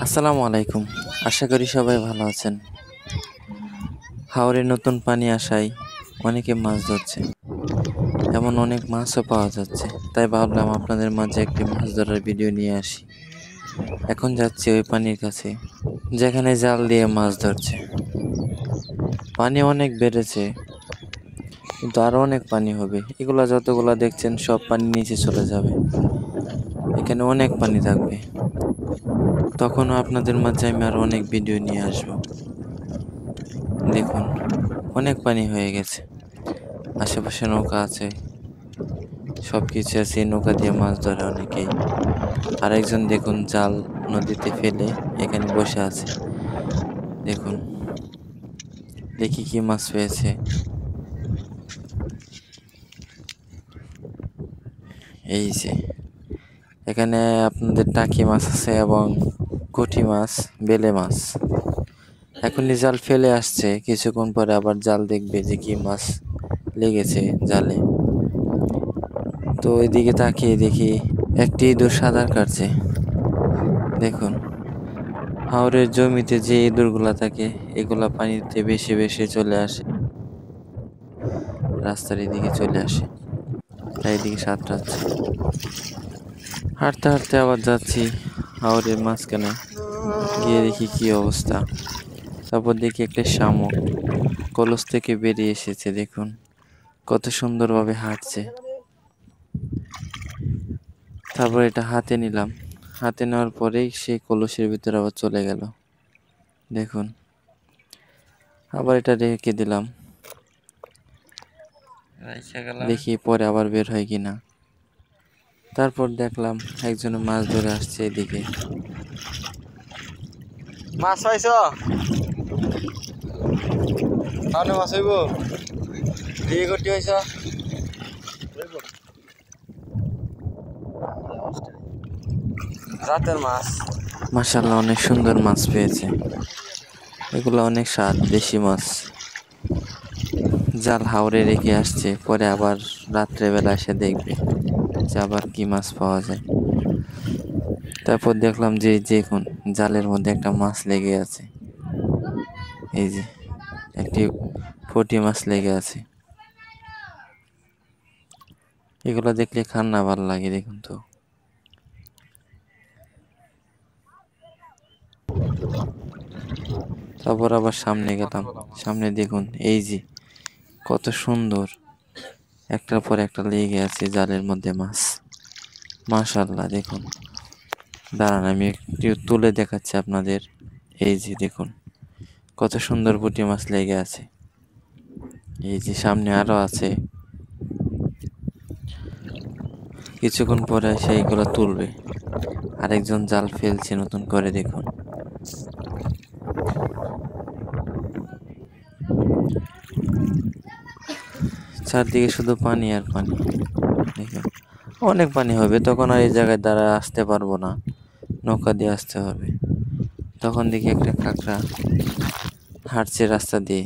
আসসালামু আলাইকুম। আশা করি সবাই ভালো আছেন। হাওরে নতুন পানি আসায় অনেকে মাছ ধরছে। এমন অনেক মাছও পাওয়া যাচ্ছে। তাই ভাবলাম আপনাদের মাঝে একটি মাছ ধরার ভিডিও নিয়ে আসি। এখন যাচ্ছি ওই পানির কাছে, যেখানে জাল দিয়ে মাছ ধরছে। পানি অনেক বেড়েছে, কিন্তু আরো অনেক পানি হবে। এগুলা যতগুলা দেখছেন সব পানি নিচে চলে যাবে। এখানে অনেক পানি থাকবে। তখন আপনাদের মাঝে আমি আরো অনেক ভিডিও নিয়ে আসব। দেখুন, অনেক পানি হয়ে গেছে। আশেপাশে নৌকা আছে, সবকিছু আছে। এই নৌকা দিয়ে মাছ ধরে অনেকেই। আর একজন দেখুন জাল নদীতে ফেলে এখানে বসে আছে। দেখুন, দেখি কি মাছ পেয়েছে। এই যে এখানে আপনাদের টাকি মাছ আছে এবং পুঁটি মাছ, বেলে মাছ। এখনই জাল ফেলে আসছে, কিছুক্ষণ পরে আবার জাল দেখবে যে কি মাছ লেগেছে জালে। তো ওইদিকে তাকিয়ে দেখি একটি ইঁদুর সাঁতার কাটছে। দেখুন, হাওরের জমিতে যে ইঁদুরগুলা থাকে এগুলা পানিতে বেশি বেশি চলে আসে, রাস্তার এদিকে চলে আসে, তাই এদিকে সাঁতরাচ্ছে। হাঁটতে হাঁটতে আবার যাচ্ছি হাওরের মাঝখানে, গিয়ে দেখি কি অবস্থা। তারপর দেখি একটা শামুক কলস থেকে বেরিয়ে এসেছে। দেখুন কত সুন্দরভাবে হাঁটছে। তারপর এটা হাতে নিলাম, হাতে নেওয়ার পরেই সেই কলসের ভিতরে আবার চলে গেল। দেখুন, আবার এটা রেখে দিলাম, দেখি পরে আবার বের হয় কিনা। তারপর দেখলাম একজনে মাছ ধরে আসছে এদিকে। মাছ পাইছ? তাহলে মাছ হইব? বিয়ে করতে হয়েছ? রাতের মাছ। মাশাআল্লাহ, অনেক সুন্দর মাছ পেয়েছে। এগুলো অনেক স্বাদ, দেশি মাছ। জাল হাওরে রেখে আসছে, পরে আবার রাত্রেবেলা এসে দেখবে যে আবার কি মাছ পাওয়া যায়। তারপর দেখলাম যে দেখুন জালের মধ্যে একটা মাছ লেগে আছে। এই যে একটি পুঁটি মাছ লেগে আছে। এগুলো দেখলে খান্না ভালো লাগে। দেখুন তো, তারপর আবার সামনে গেলাম। সামনে দেখুন এই যে কত সুন্দর একটার পর একটা লেগে আছে জালের মধ্যে মাছ। মাশাআল্লাহ, দেখুন। দাঁড়ান আমি একটু তুলে দেখাচ্ছি আপনাদের। এই যে দেখুন কত সুন্দর পুঁটি মাছ লেগে আছে। এই যে সামনে আরো আছে, কিছুক্ষণ পরে সেইগুলো তুলবে। আরেকজন জাল ফেলছে নতুন করে। দেখুন, চারদিকে শুধু পানি আর পানি। দেখুন, অনেক পানি হবে তখন, আর এই জায়গায় দ্বারা আসতে পারবো না, নৌকা দিয়ে আসতে হবে। তখন দেখি একটা কাঁকড়া হাঁটছে রাস্তা দিয়ে।